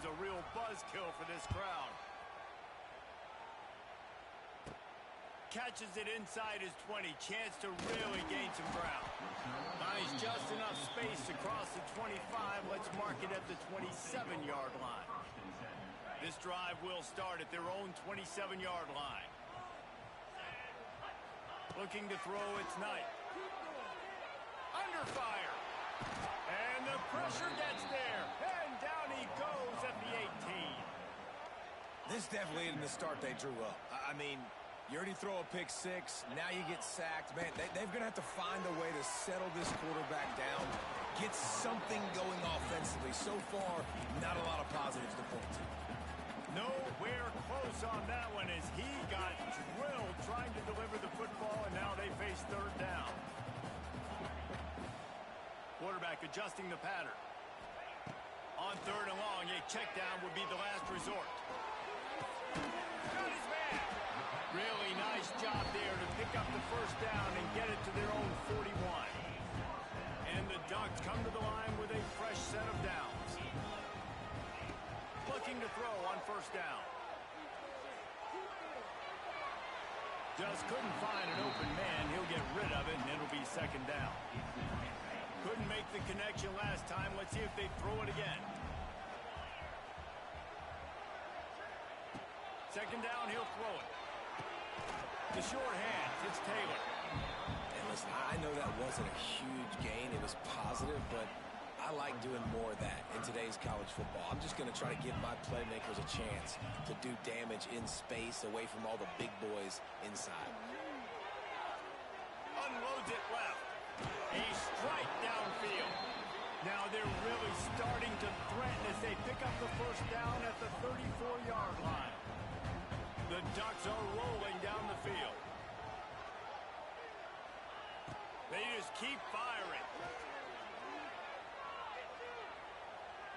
was a real buzzkill for this crowd. Catches it inside his 20. Chance to really gain some ground. Finds just enough space across the 25. Let's mark it at the 27-yard line. This drive will start at their own 27-yard line. Looking to throw, it's Knight. Under fire. And the pressure gets there. And down he goes at the 18. This definitely isn't the start they drew up. I mean, you already throw a pick six, now you get sacked. Man, they're going to have to find a way to settle this quarterback down, get something going offensively. So far, not a lot of positives to point to. Nowhere close on that one as he got drilled trying to deliver the football, and now they face third down. Quarterback adjusting the pattern. On third and long, a check down would be the last resort. Got his man. Really nice job there to pick up the first down and get it to their own 41. And the Ducks come to the line with a fresh set of downs. Looking to throw on first down. Just couldn't find an open man. He'll get rid of it, and it'll be second down. Couldn't make the connection last time. Let's see if they throw it again. Second down, he'll throw it. The short hands, it's Taylor. And listen, I know that wasn't a huge gain. It was positive, but I like doing more of that in today's college football. I'm just going to try to give my playmakers a chance to do damage in space away from all the big boys inside. Unloads it left. A strike downfield. Now they're really starting to threaten as they pick up the first down at the 34-yard line. The Ducks are rolling down the field. They just keep firing.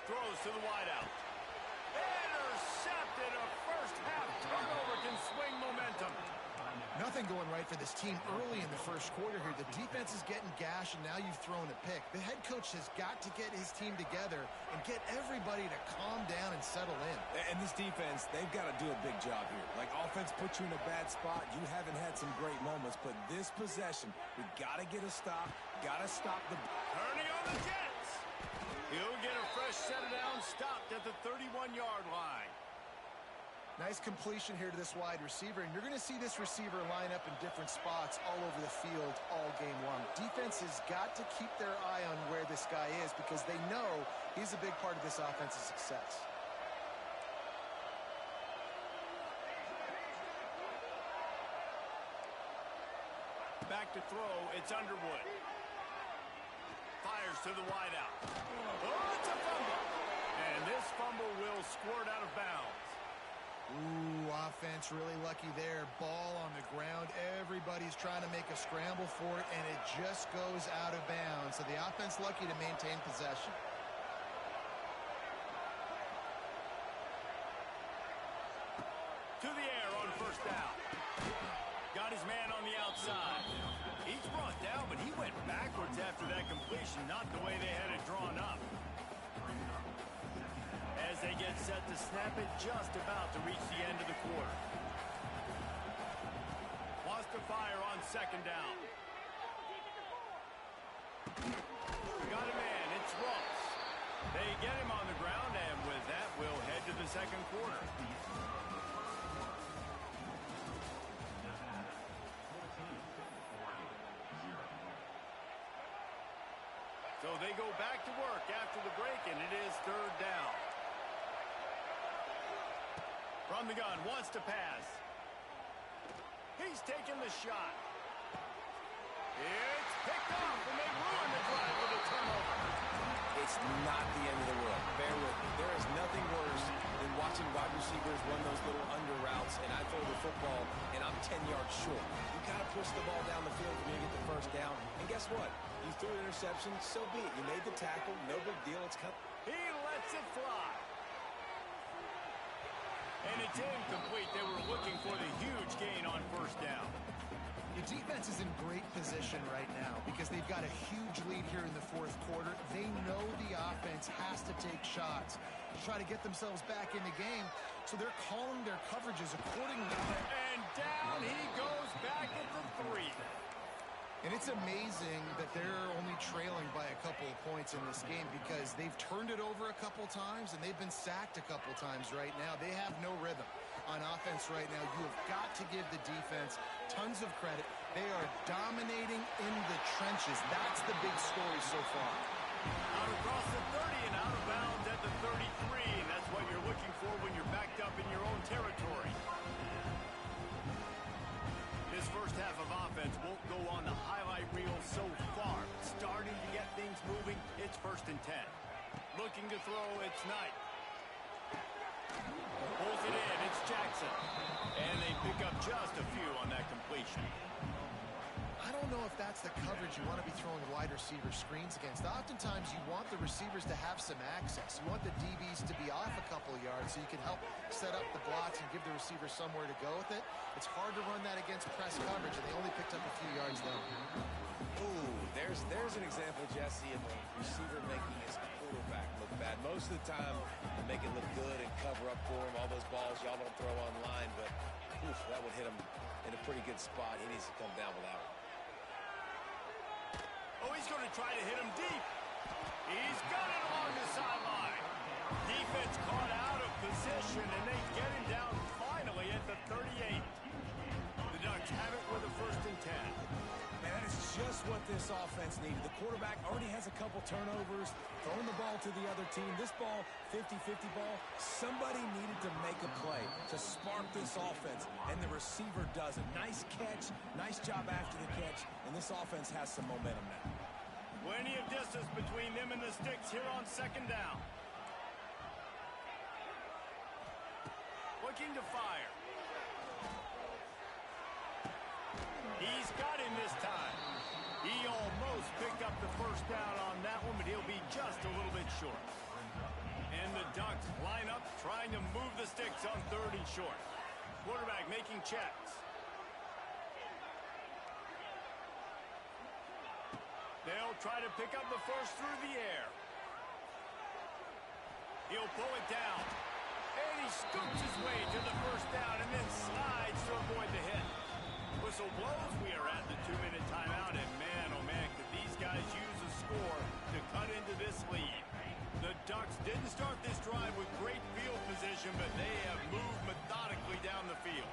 Throws to the wideout. Intercepted. A first-half turnover can swing momentum. Nothing going right for this team early in the first quarter here. The defense is getting gashed, and now you've thrown a pick. The head coach has got to get his team together and get everybody to calm down and settle in. And this defense, they've got to do a big job here. Like, offense puts you in a bad spot. You haven't had some great moments, but this possession, we got to get a stop. Got to stop the... Turning on the Jets. He'll get a fresh set of downs stopped at the 31-yard line. Nice completion here to this wide receiver, and you're going to see this receiver line up in different spots all over the field all game long. Defense has got to keep their eye on where this guy is because they know he's a big part of this offensive success. Back to throw, it's Underwood. Fires to the wideout. Oh, it's a fumble. And this fumble will squirt out of bounds. Ooh, offense really lucky there. Ball on the ground. Everybody's trying to make a scramble for it, and it just goes out of bounds. So the offense lucky to maintain possession. To the air on first down. Got his man on the outside. He's brought down, but he went backwards after that completion, not the way they had it drawn up. As they get set to snap it, just about to reach the end of the quarter. Wants to fire on second down. Got a man, it's Ross. They get him on the ground, and with that, we'll head to the second quarter. So they go back to work after the break, and it is third down. From the gun, wants to pass. He's taking the shot. It's picked off, and they ruin the drive with a turnover. It's not the end of the world. Bear with me. There is nothing worse than watching wide receivers run those little under routes, and I throw the football, and I'm 10 yards short. You got to push the ball down the field when you get the first down. And guess what? You threw an interception, so be it. You made the tackle, no big deal. It's coming. He lets it fly. And it's incomplete. They were looking for the huge gain on first down. The defense is in great position right now because they've got a huge lead here in the fourth quarter. They know the offense has to take shots. to try to get themselves back in the game. So they're calling their coverages accordingly. And down he goes back at the 3. And it's amazing that they're only trailing by a couple of points in this game because they've turned it over a couple times and they've been sacked a couple times right now. They have no rhythm on offense right now. You have got to give the defense tons of credit. They are dominating in the trenches. That's the big story so far. Out across the 30 and out of bounds at the 33. And that's what you're looking for when you're backed up in your own territory. This first half of offense won't go on the highlight reel so far. Starting to get things moving, it's 1st and 10. Looking to throw, it's Knight. Pulls it in, it's Jackson. And they pick up just a few on that completion. I don't know if that's the coverage you want to be throwing wide receiver screens against. Oftentimes you want the receivers to have some access. You want the DBs to be off a couple of yards so you can help set up the blocks and give the receiver somewhere to go with it. It's hard to run that against press coverage, and they only picked up a few yards though. Ooh, there's an example, Jesse, of the receiver making his quarterback look bad. Most of the time, they make it look good and cover up for him. All those balls y'all don't throw online, but oof, that would hit him in a pretty good spot. He needs to come down with that one. Oh, he's going to try to hit him deep. He's got it along the sideline. Defense caught out of position, and they get him down finally at the 38. The Ducks have it with a 1st and 10. Man, that is just what this offense needed. The quarterback already has a couple turnovers, throwing the ball to the other team. This ball, 50-50 ball, somebody needed to make a play to spark this offense, and the receiver does it. Nice catch, nice job after the catch, and this offense has some momentum now. Plenty of distance between them and the sticks here on 2nd down. Looking to fire. He's got him this time. He almost picked up the 1st down on that one, but he'll be just a little bit short. And the Ducks line up, trying to move the sticks on 3rd and short. Quarterback making checks. They'll try to pick up the 1st through the air. He'll pull it down. And he scoops his way to the 1st down and then slides to avoid the hit. Whistle blows. We are at the 2-minute timeout. And man, oh man, could these guys use a score to cut into this lead. The Ducks didn't start this drive with great field position, but they have moved methodically down the field.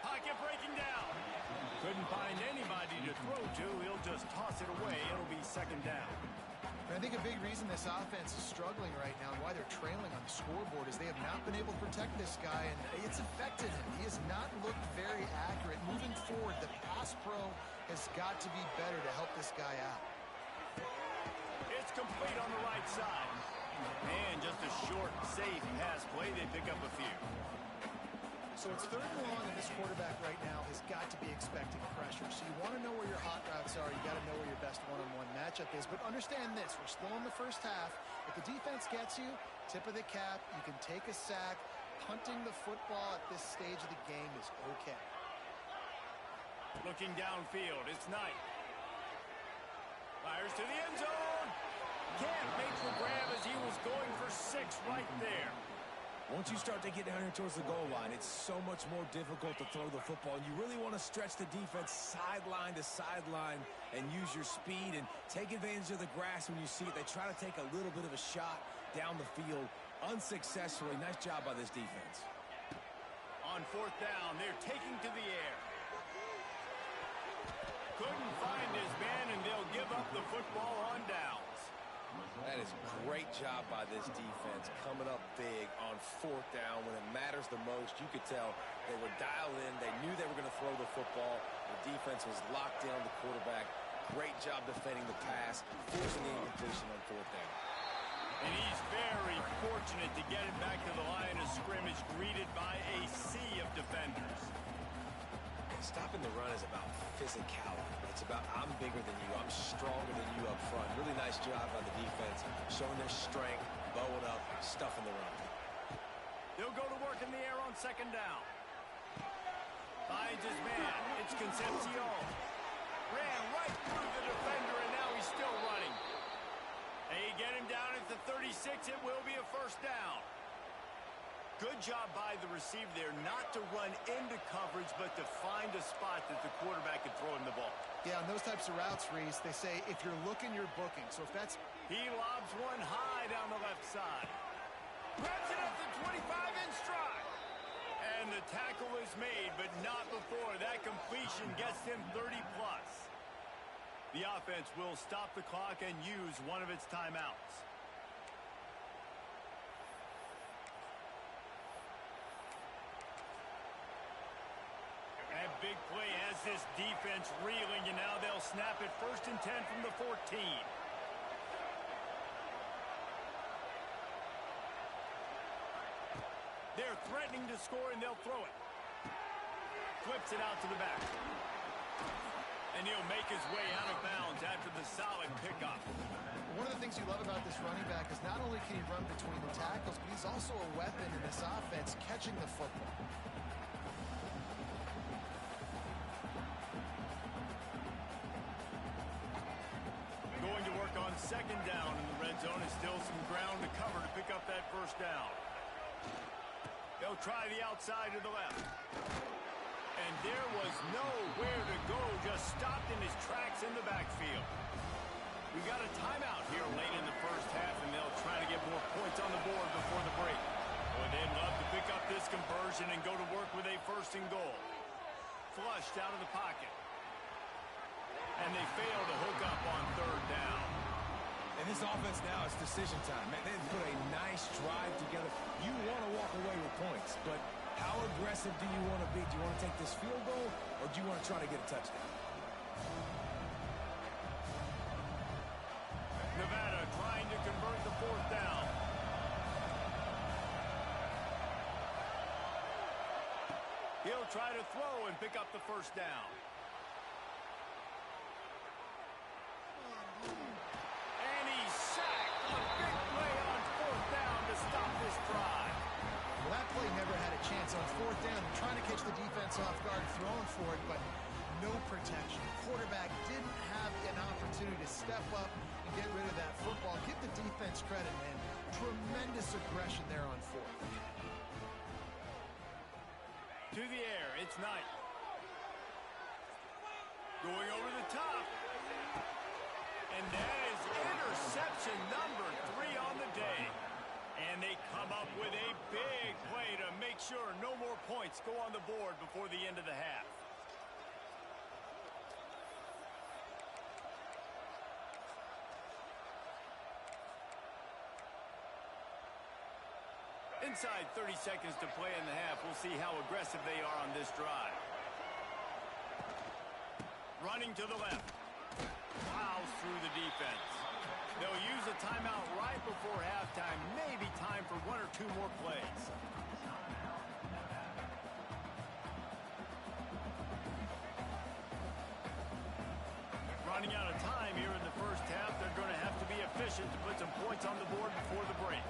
Pocket breaking down. Couldn't find anybody to throw to. He'll just toss it away. It'll be 2nd down. And I think a big reason this offense is struggling right now and why they're trailing on the scoreboard is they have not been able to protect this guy, and it's affected him. He has not looked very accurate. Moving forward, the pass pro has got to be better to help this guy out. It's complete on the right side. And just a short, safe pass play. They pick up a few. So it's 3rd and long, and this quarterback right now has got to be expecting pressure. So you want to know where your hot routes are. You got to know where your best one-on-one matchup is. But understand this, we're still in the 1st half. If the defense gets you, tip of the cap, you can take a sack. Punting the football at this stage of the game is okay. Looking downfield, it's Knight. Fires to the end zone. Can't make the grab as he was going for 6 right there. Once you start to get down here towards the goal line, it's so much more difficult to throw the football. And you really want to stretch the defense sideline to sideline and use your speed and take advantage of the grass when you see it. They try to take a little bit of a shot down the field unsuccessfully. Nice job by this defense. On 4th down, they're taking to the air. Couldn't find his man, and they'll give up the football on downs. That is a great job by this defense, coming up big on 4th down when it matters the most. You could tell they were dialed in. They knew they were going to throw the football. The defense was locked in on the quarterback. Great job defending the pass, forcing the incompletion on 4th down. And he's very fortunate to get it back to the line of scrimmage, greeted by a sea of defenders. Stopping the run is about physicality. It's about I'm bigger than you, I'm stronger than you up front. Really nice job by the defense, showing their strength, bowing up, stuffing the run. They'll go to work in the air on 2nd down. Finds his man. It's Concepcion. Ran right through the defender, and now he's still running. A Good job by the receiver there not to run into coverage, but to find a spot that the quarterback can throw him the ball. Yeah, on those types of routes, Reese, they say if you're looking, you're booking. So if that's... He lobs one high down the left side. Grabs it up to 25 in stride. And the tackle is made, but not before. That completion gets him 30-plus. The offense will stop the clock and use one of its timeouts. And big play has this defense reeling, and now they'll snap it 1st and 10 from the 14. They're threatening to score, and they'll throw it. Flips it out to the back. And he'll make his way out of bounds after the solid pickup. One of the things you love about this running back is not only can he run between the tackles, but he's also a weapon in this offense, catching the football. Going to work on 2nd down in the red zone. Is still some ground to cover to pick up that 1st down. They'll try the outside to the left. And there was nowhere to go, just stopped in his tracks in the backfield. We got a timeout here late in the 1st half, and they'll try to get more points on the board before the break. Well, they'd love to pick up this conversion and go to work with a 1st and goal. Flushed out of the pocket. And they fail to hook up on 3rd down. And this offense now is decision time. Man, they've put a nice drive together. You want to walk away with points, but how aggressive do you want to be? Do you want to take this field goal, or do you want to try to get a touchdown? Nevada trying to convert the 4th down. He'll try to throw and pick up the 1st down. And he's sacked. A big play on 4th down to stop this drive. Well, that play never had a chance on 4th down. They're trying to catch the defense off guard, throwing for it, but no protection. Quarterback didn't have an opportunity to step up and get rid of that football. Give the defense credit, man. Tremendous aggression there on 4th. To the air, it's Knight. Going over the top. And that is interception number 3 on the day. And they come up with a big play to make sure no more points go on the board before the end of the half. Inside 30 seconds to play in the half. We'll see how aggressive they are on this drive. Running to the left. Plows through the defense. They'll use a timeout right before halftime. Maybe time for 1 or 2 more plays. Running out of time here in the 1st half. They're going to have to be efficient to put some points on the board before the break.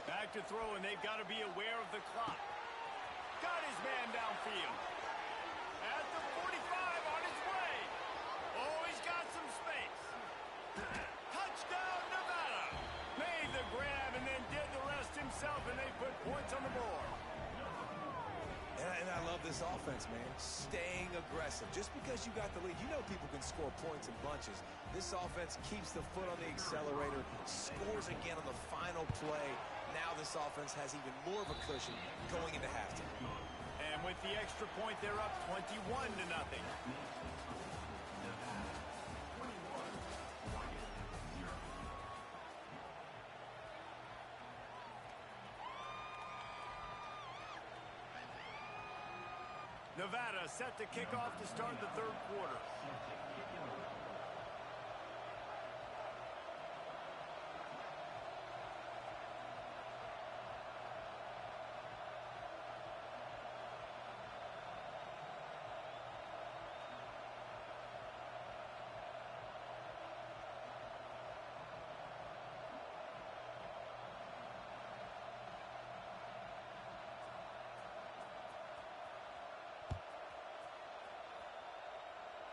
Back to throw, and they've got to be aware of the clock. Got his man downfield. At the 45, on his way. Oh, he's got some space. Touchdown, Nevada. Made the grab and then did the rest himself, and they put points on the board. And I love this offense, man. Staying aggressive. Just because you got the lead, you know people can score points in bunches. This offense keeps the foot on the accelerator, scores again on the final play. Now this offense has even more of a cushion going into halftime. And with the extra point, they're up 21-0. Nevada set to kick off to start the 3rd quarter.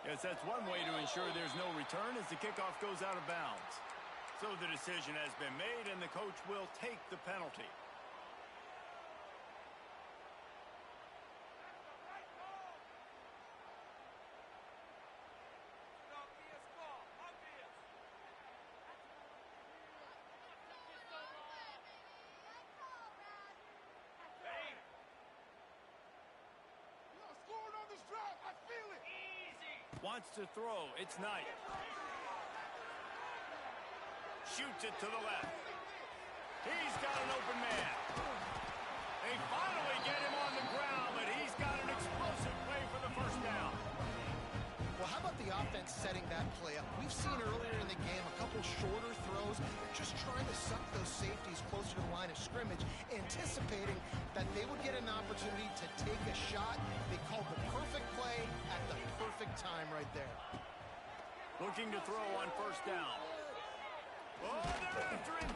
Yes, that's one way to ensure there's no return as the kickoff goes out of bounds. So the decision has been made, and the coach will take the penalty. Wants to throw. It's Knight. Shoots it to the left. He's got an open man. They finally get him on the ground, but he's got an explosive play for the first down. Well, how about the offense setting that play up? We've seen earlier in the game a couple shorter throws. They're just trying to suck those safeties closer to the line of scrimmage, anticipating that they would get an opportunity to take a shot. They called the perfect play at the perfect time right there. Looking to throw on first down. Oh, they're after him.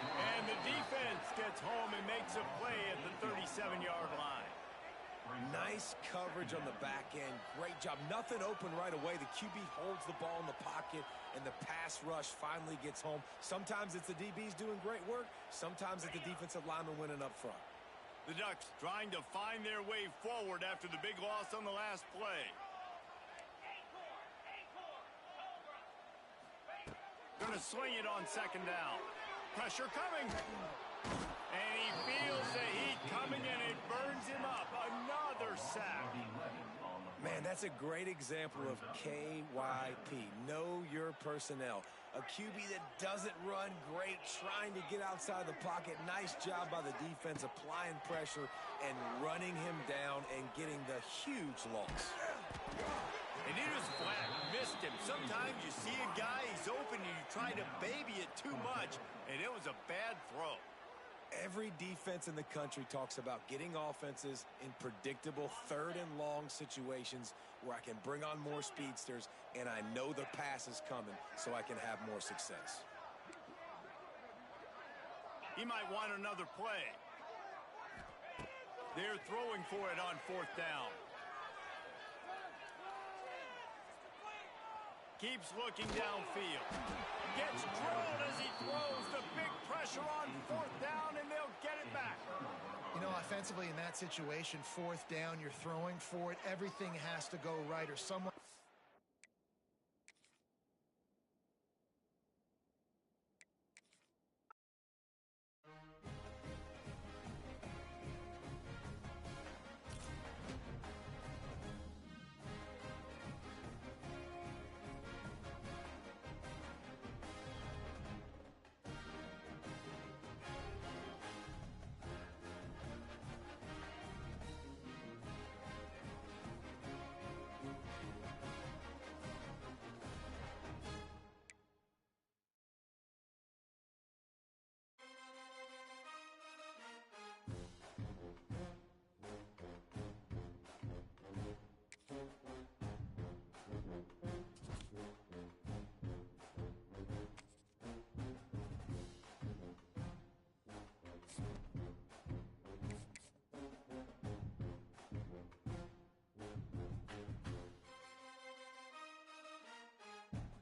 And the defense gets home and makes a play at the 37-yard line. Nice coverage on the back end. Great job. Nothing open right away. The QB holds the ball in the pocket, and the pass rush finally gets home. Sometimes it's the DBs doing great work. Sometimes it's the defensive lineman winning up front. The Ducks trying to find their way forward after the big loss on the last play. Gonna swing it on second down. Pressure coming. And he feels the heat coming, and it burns him up. Another sack. Man, that's a great example of KYP. Know your personnel. A QB that doesn't run great, trying to get outside the pocket. Nice job by the defense applying pressure and running him down and getting the huge loss. And he was flat, missed him. Sometimes you see a guy, he's open, and you try to baby it too much, and it was a bad throw. Every defense in the country talks about getting offenses in predictable third and long situations where I can bring on more speedsters and I know the pass is coming so I can have more success. He might want another play. They're throwing for it on fourth down. Keeps looking downfield. Gets drilled as he throws. The big pressure on fourth down, and they'll get it back. You know, offensively in that situation, fourth down, you're throwing for it. Everything has to go right or someone